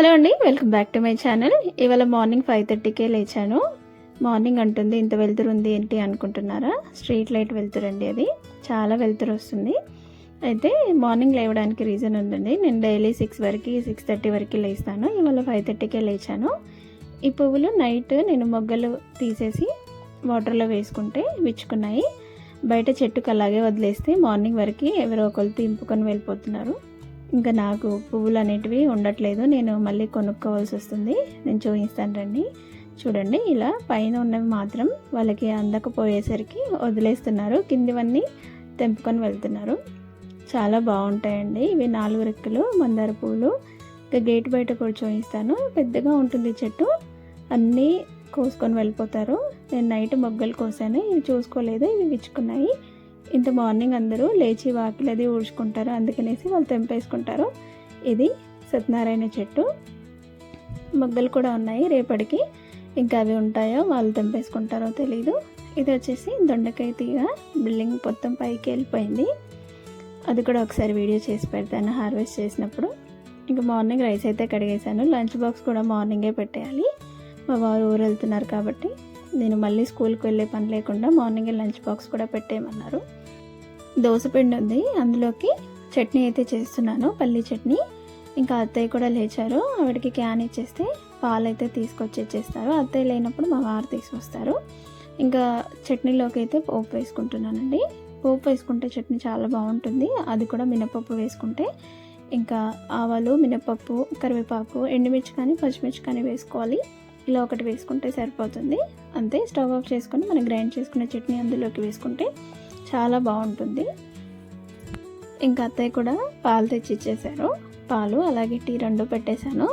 Hello అండి, welcome back to my channel. ఇవాళ morning 5:30కే లేచాను. మార్నింగ్ అంటుంది ఇంత వెలుతురు ఉంది ఏంటి అనుకుంటున్నారా? స్ట్రీట్ లైట్ వెలుతురండి, అది చాలా వెలుతురు వస్తుంది. అయితే మార్నింగ్ లేవడానికి రీజన్ ఉందండి. నేను డైలీ 6:30 వరకు లేస్తాను. ఇవాళ 5:30కే లేచాను. ఈ పువ్వులు నైట్ నేను మొగ్గలు తీసేసి వాటర్లో వేసుకుంటే విచ్చుకున్నాయి. బయట చెట్టుకు అలాగే వదిలేస్తే మార్నింగ్ వరకు ఎవరో ఒకరు తింపుకొని వెళ్ళిపోతున్నారు. ఇంకా నాకు పువ్వులు అనేటివి ఉండట్లేదు, నేను మళ్ళీ కొనుక్కోవాల్సి వస్తుంది. నేను చూపిస్తాను రండి. చూడండి, ఇలా పైన ఉన్నవి మాత్రం వాళ్ళకి అందకపోయేసరికి వదిలేస్తున్నారు, కిందివన్నీ తెంపుకొని వెళ్తున్నారు. చాలా బాగుంటాయండి ఇవి. 4 రెక్కలు మందార పువ్వులు. ఇంకా గేట్ బయట కూడా చూపిస్తాను. పెద్దగా ఉంటుంది చెట్టు, అన్నీ కోసుకొని వెళ్ళిపోతారు. నేను నైట్ మొగ్గలు కోసాను, ఇవి చూసుకోలేదు, ఇవి విచ్చుకున్నాయి. ఇంత మార్నింగ్ అందరూ లేచి వాకిలి అది ఊడ్చుకుంటారు, అందుకనేసి వాళ్ళు తెంపేసుకుంటారు. ఇది సత్యనారాయణ చెట్టు, మొగ్గలు కూడా ఉన్నాయి. రేపటికి ఇంకా అవి ఉంటాయో వాళ్ళు తెంపేసుకుంటారో తెలీదు. ఇది వచ్చేసి దొండకాయ తీగ, బిల్డింగ్ మొత్తం పైకి వెళ్ళిపోయింది. అది కూడా ఒకసారి వీడియో చేసి పెడతాను హార్వెస్ట్ చేసినప్పుడు. ఇంకా మార్నింగ్ రైస్ అయితే కడిగేశాను. లంచ్ బాక్స్ కూడా మార్నింగే పెట్టేయాలి. మా వారు ఊరు వెళ్తున్నారు కాబట్టి నేను మళ్ళీ స్కూల్కి వెళ్ళే పని లేకుండా మార్నింగే లంచ్ బాక్స్ కూడా పెట్టేయమన్నారు. దోసపిండి ఉంది, అందులోకి చట్నీ అయితే చేస్తున్నాను, పల్లీ చట్నీ. ఇంకా అత్తయ్య కూడా లేచారు, ఆవిడకి క్యాన్ ఇచ్చేస్తే పాలు అయితే తీసుకొచ్చి ఇచ్చేస్తారు. అత్తయ్య లేనప్పుడు మా వారు తీసుకొస్తారు. ఇంకా చట్నీలోకి అయితే పోపు వేసుకుంటున్నానండి. పోపు వేసుకుంటే చట్నీ చాలా బాగుంటుంది, అది కూడా మినపప్పు వేసుకుంటే. ఇంకా ఆవాలు, మినపప్పు, కరివేపాకు, ఎండుమిర్చి కానీ పచ్చిమిర్చి కానీ వేసుకోవాలి. ఇలా ఒకటి వేసుకుంటే సరిపోతుంది, అంతే. స్టవ్ ఆఫ్ చేసుకొని మనం గ్రైండ్ చేసుకున్న చట్నీ అందులోకి వేసుకుంటే చాలా బాగుంటుంది. ఇంకా అత్తయ్య కూడా పాలు తెచ్చి ఇచ్చేసారు. పాలు అలాగే టీ 2 పెట్టేశాను.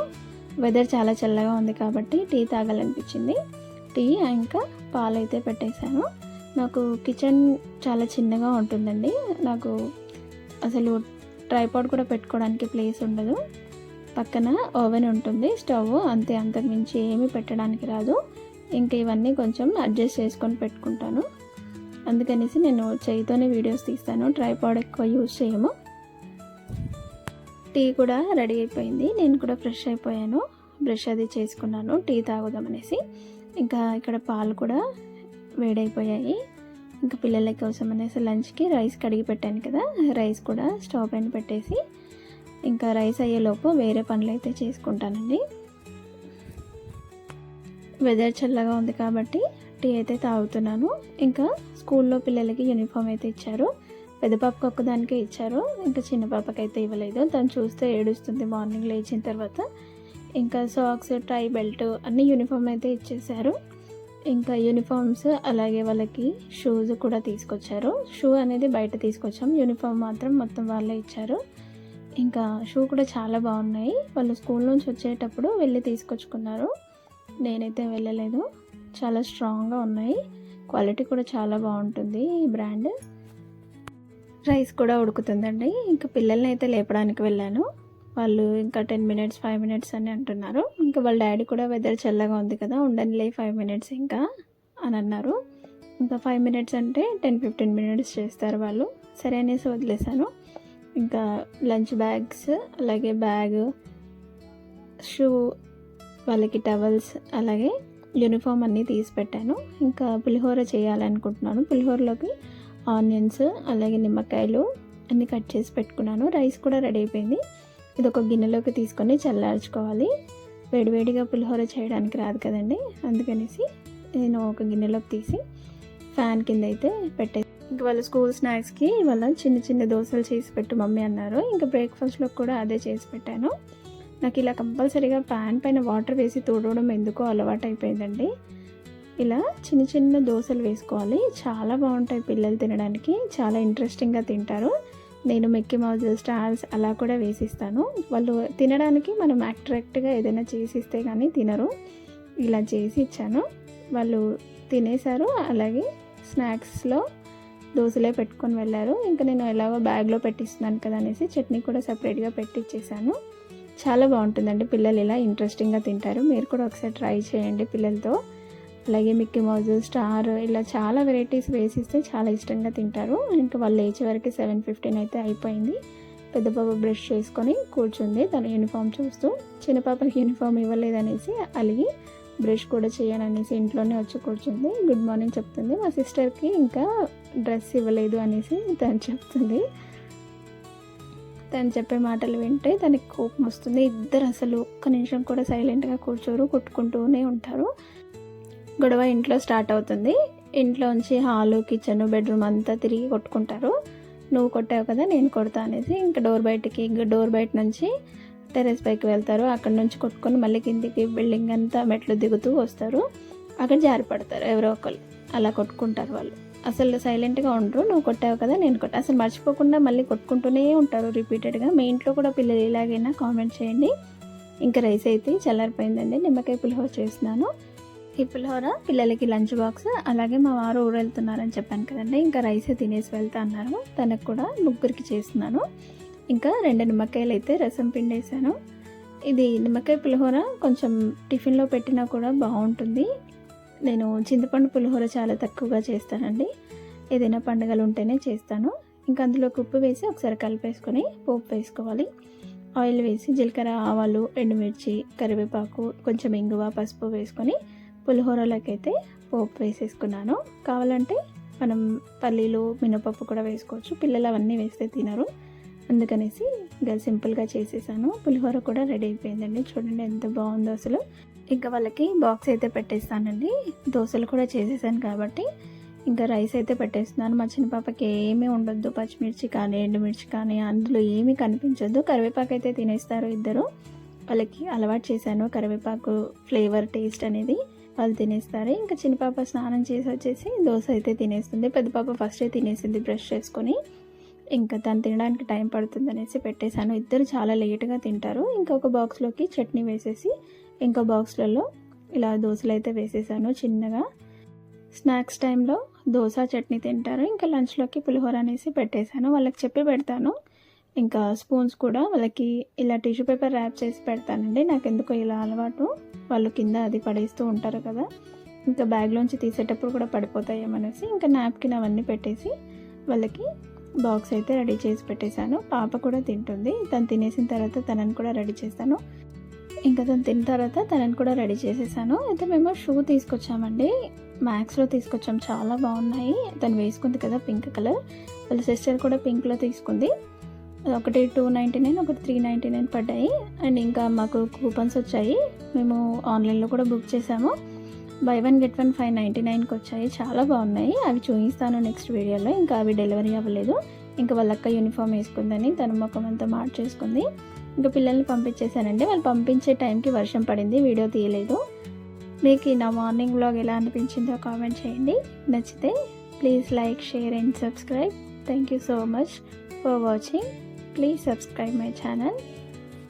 వెదర్ చాలా చల్లగా ఉంది కాబట్టి టీ తాగాలనిపించింది. టీ ఇంకా పాలు అయితే పెట్టేశాను. నాకు కిచెన్ చాలా చిన్నగా ఉంటుందండి, నాకు అసలు ట్రైపాడ్ కూడా పెట్టుకోవడానికి ప్లేస్ ఉండదు. పక్కన ఓవెన్ ఉంటుంది, స్టవ్, అంతే. అంతకుమించి ఏమీ పెట్టడానికి రాదు. ఇంకా ఇవన్నీ కొంచెం అడ్జస్ట్ చేసుకొని పెట్టుకుంటాను. అందుకనేసి నేను చేయితోనే వీడియోస్ తీస్తాను, ట్రైపాడ్ ఎక్కువ యూజ్ చేయము. టీ కూడా రెడీ అయిపోయింది. నేను కూడా ఫ్రెష్ అయిపోయాను, బ్రష్ అది చేసుకున్నాను టీ తాగుదామనేసి. ఇంకా ఇక్కడ పాలు కూడా వేడైపోయాయి. ఇంకా పిల్లల కోసం అనేసి లంచ్కి రైస్ కడిగి పెట్టాను కదా, రైస్ కూడా స్టవ్ పైన పెట్టేసి ఇంకా రైస్ అయ్యేలోపు వేరే పనులు అయితే చేసుకుంటానండి. వెదర్ చల్లగా ఉంది కాబట్టి టీ అయితే తాగుతున్నాను. ఇంకా స్కూల్లో పిల్లలకి యూనిఫామ్ అయితే ఇచ్చారు. పెద్ద పాపకు ఒక్కదానికే ఇచ్చారు, ఇంకా చిన్న పాపకి అయితే ఇవ్వలేదు. తను చూస్తే ఏడుస్తుంది మార్నింగ్ లేచిన తర్వాత. ఇంకా సాక్స్, టై, బెల్ట్ అన్నీ యూనిఫామ్ అయితే ఇచ్చేసారు. ఇంకా యూనిఫామ్స్ అలాగే వాళ్ళకి షూస్ కూడా తీసుకొచ్చారు. షూ అనేది బయట తీసుకొచ్చాం, యూనిఫామ్ మాత్రం మొత్తం వాళ్ళే ఇచ్చారు. ఇంకా షూ కూడా చాలా బాగున్నాయి. వాళ్ళు స్కూల్ నుంచి వచ్చేటప్పుడు వెళ్ళి తీసుకొచ్చుకున్నారు, నేనైతే వెళ్ళలేదు. చాలా స్ట్రాంగ్గా ఉన్నాయి, క్వాలిటీ కూడా చాలా బాగుంటుంది ఈ బ్రాండ్. రైస్ కూడా ఉడుకుతుందండి. ఇంకా పిల్లల్ని అయితే లేపడానికి వెళ్ళాను. వాళ్ళు ఇంకా 10 minutes 5 minutes అని అంటున్నారు. ఇంకా వాళ్ళ డాడీ కూడా వెదర్ చల్లగా ఉంది కదా, ఉండనిలే 5 minutes ఇంకా అని అన్నారు. ఇంకా 5 minutes అంటే 10-15 minutes చేస్తారు వాళ్ళు. సరే అనేసి వదిలేశాను. ఇంకా లంచ్ బ్యాగ్స్ అలాగే బ్యాగ్, షూ, వాళ్ళకి టవల్స్ అలాగే యూనిఫామ్ అన్నీ తీసి పెట్టాను. ఇంకా పులిహోర చేయాలనుకుంటున్నాను. పులిహోరలోకి ఆనియన్స్ అలాగే నిమ్మకాయలు అన్నీ కట్ చేసి పెట్టుకున్నాను. రైస్ కూడా రెడీ అయిపోయింది. ఇది ఒక గిన్నెలోకి తీసుకొని చల్లార్చుకోవాలి. వేడివేడిగా పులిహోర చేయడానికి రాదు కదండి, అందుకనేసి నేను ఒక గిన్నెలోకి తీసి ఫ్యాన్ కింద అయితే పెట్టేసి. ఇంకా వాళ్ళ స్కూల్ స్నాక్స్కి వాళ్ళ చిన్న చిన్న దోశలు చేసి పెట్టు మమ్మీ అన్నారు. ఇంకా బ్రేక్ఫాస్ట్లో కూడా అదే చేసి పెట్టాను. నాకు ఇలా కంపల్సరీగా ప్యాన్ పైన వాటర్ వేసి తుడవడం ఎందుకో అలవాటు అయిపోయిందండి. ఇలా చిన్న చిన్న దోశలు వేసుకోవాలి, చాలా బాగుంటాయి పిల్లలు తినడానికి, చాలా ఇంట్రెస్టింగ్గా తింటారు. నేను మిక్కీ మౌజ్, స్టార్స్ అలా కూడా వేసిస్తాను. వాళ్ళు తినడానికి మనం అట్రాక్ట్గా ఏదైనా చేసిస్తే కానీ తినరు. ఇలా చేసి ఇచ్చాను, వాళ్ళు తినేశారు. అలాగే స్నాక్స్లో దోశలే పెట్టుకొని వెళ్ళారు. ఇంకా నేను ఎలాగో బ్యాగ్లో పెట్టిస్తున్నాను కదా అనేసి చట్నీ కూడా సపరేట్గా పెట్టించేసాను. చాలా బాగుంటుందండి, పిల్లలు ఇలా ఇంట్రెస్టింగ్గా తింటారు. మీరు కూడా ఒకసారి ట్రై చేయండి పిల్లలతో. అలాగే మిక్కీ మౌజ్, స్టార్ ఇలా చాలా వెరైటీస్ వేసిస్తే చాలా ఇష్టంగా తింటారు. ఇంకా వాళ్ళు లేచే వరకు 7:15 అయితే అయిపోయింది. పెద్ద పాప బ్రష్ చేసుకొని కూర్చుంది తన యూనిఫామ్ చూస్తూ. చిన్న పాపకి యూనిఫామ్ ఇవ్వలేదనేసి అలిగి బ్రష్ కూడా చేయననేసి ఇంట్లోనే వచ్చి కూర్చుంది. గుడ్ మార్నింగ్ చెప్తుంది. మా సిస్టర్కి ఇంకా డ్రెస్ ఇవ్వలేదు అనేసి తను చెప్తుంది. తను చెప్పే మాటలు వింటే తనకి కోపం వస్తుంది. ఇద్దరు అసలు ఒక్క నిమిషం కూడా సైలెంట్గా కూర్చోరు, కొట్టుకుంటూనే ఉంటారు. గొడవ ఇంట్లో స్టార్ట్ అవుతుంది. ఇంట్లోంచి హాలు, కిచెన్, బెడ్రూమ్ అంతా తిరిగి కొట్టుకుంటారు. నువ్వు కొట్టావు కదా నేను కొడతా అనేసి ఇంకా డోర్ బయట నుంచి టెర్రస్ పైకి వెళ్తారు. అక్కడ నుంచి కొట్టుకొని మళ్ళీ కిందికి బిల్డింగ్ అంతా మెట్లు దిగుతూ వస్తారు. అక్కడ జారి పడతారు ఎవరో ఒకరు. అలా కొట్టుకుంటారు వాళ్ళు. అసలు సైలెంట్గా ఉండరు. నువ్వు కొట్టావు కదా నేను కొట్టా అసలు మర్చిపోకుండా మళ్ళీ కొట్టుకుంటూనే ఉంటారు రిపీటెడ్గా. మీ ఇంట్లో కూడా పిల్లలు ఇలాగైనా కామెంట్ చేయండి. ఇంకా రైస్ అయితే చల్లారిపోయిందండి. నిమ్మకాయ పులిహోర చేస్తున్నాను. ఈ పులిహోర పిల్లలకి లంచ్ బాక్స్. అలాగే మా వారు ఊరు వెళ్తున్నారని చెప్పాను కదండి. ఇంకా రైసే తినేసి వెళ్తా అన్నారు. తనకు కూడా ముగ్గురికి చేస్తున్నాను. ఇంకా 2 నిమ్మకాయలు అయితే రసం పిండేసాను. ఇది నిమ్మకాయ పులిహోర కొంచెం టిఫిన్లో పెట్టినా కూడా బాగుంటుంది. నేను చింతపండు పులిహోర చాలా తక్కువగా చేస్తానండి. ఏదైనా పండుగలు ఉంటేనే చేస్తాను. ఇంకా అందులోకి ఉప్పు వేసి ఒకసారి కలిపేసుకొని పోపు వేసుకోవాలి. ఆయిల్ వేసి జీలకర్ర, ఆవాలు, ఎండుమిర్చి, కరివేపాకు, కొంచెం ఇంగువ, పసుపు వేసుకొని పులిహోరలోకి అయితే పోపు వేసేసుకున్నాను. కావాలంటే మనం పల్లీలు, మినపప్పు కూడా వేసుకోవచ్చు. పిల్లలు అవన్నీ వేస్తే తినరు, అందుకనేసి ఇంకా సింపుల్గా చేసేసాను. పులిహోర కూడా రెడీ అయిపోయిందండి. చూడండి ఎంత బాగుందో అసలు. ఇంకా వాళ్ళకి బాక్స్ అయితే పెట్టేస్తానండి. దోశలు కూడా చేసేసాను కాబట్టి ఇంకా రైస్ అయితే పెట్టేస్తున్నాను. మా చిన్న పాపకి ఏమీ ఉండొద్దు, పచ్చిమిర్చి కానీ ఎండుమిర్చి కానీ అందులో ఏమీ కనిపించొద్దు. కరివేపాకు అయితే తినేస్తారు ఇద్దరు. వాళ్ళకి అలవాటు చేశాను కరివేపాకు ఫ్లేవర్, టేస్ట్ అనేది. వాళ్ళు తినేస్తారు. ఇంకా చిన్న పాప స్నానం చేసి వచ్చేసి దోశ అయితే తినేస్తుంది. పెద్ద పాప ఫస్టే తినేసింది బ్రష్ చేసుకొని. ఇంకా తను తినడానికి టైం పడుతుంది అనేసి పెట్టేశాను. ఇద్దరు చాలా లేట్గా తింటారు. ఇంకొక బాక్స్లోకి చట్నీ వేసేసి ఇంకో బాక్స్లలో ఇలా దోశలు అయితే వేసేసాను చిన్నగా. స్నాక్స్ టైంలో దోశ, చట్నీ తింటారు. ఇంకా లంచ్లోకి పులిహోర అనేసి పెట్టేశాను. వాళ్ళకి చెప్పి పెడతాను. ఇంకా స్పూన్స్ కూడా వాళ్ళకి ఇలా టిష్యూ పేపర్ ర్యాప్ చేసి పెడతానండి. నాకు ఎందుకో ఇలా అలవాటు. వాళ్ళు కింద అది పడేస్తూ ఉంటారు కదా, ఇంకా బ్యాగ్లోంచి తీసేటప్పుడు కూడా పడిపోతాయేమనేసి ఇంకా నాప్కిన్ అవన్నీ పెట్టేసి వాళ్ళకి బాక్స్ అయితే రెడీ చేసి పెట్టేశాను. పాప కూడా తింటుంది. తను తినేసిన తర్వాత తనని కూడా రెడీ చేస్తాను. ఇంకా తను తిన్న తర్వాత తనని కూడా రెడీ చేసేసాను. అయితే మేము షూ తీసుకొచ్చామండి. మ్యాక్స్లో తీసుకొచ్చాం. చాలా బాగున్నాయి. తను వేసుకుంది కదా పింక్ కలర్. వాళ్ళ సిస్టర్ కూడా పింక్లో తీసుకుంది. ఒకటి 299, ఒకటి 399 పడ్డాయి. అండ్ ఇంకా మాకు కూపన్స్ వచ్చాయి. మేము ఆన్లైన్లో కూడా బుక్ చేసాము. బై 1 గెట్ 1 599కి వచ్చాయి. చాలా బాగున్నాయి. అవి చూపిస్తాను నెక్స్ట్ వీడియోలో. ఇంకా అవి డెలివరీ అవ్వలేదు. ఇంకా వాళ్ళ అక్క యూనిఫామ్ వేసుకుందని తన ముఖం అంతా మార్చేసుకుంది. ఇంకా పిల్లల్ని పంపించేశానండి. వాళ్ళు పంపించే టైంకి వర్షం పడింది. వీడియో తీయలేదు. మీకు నా మార్నింగ్ వ్లాగ్ ఎలా అనిపించిందో కామెంట్ చేయండి. నచ్చితే please like, share and subscribe. Thank you so much for watching. Please subscribe my channel.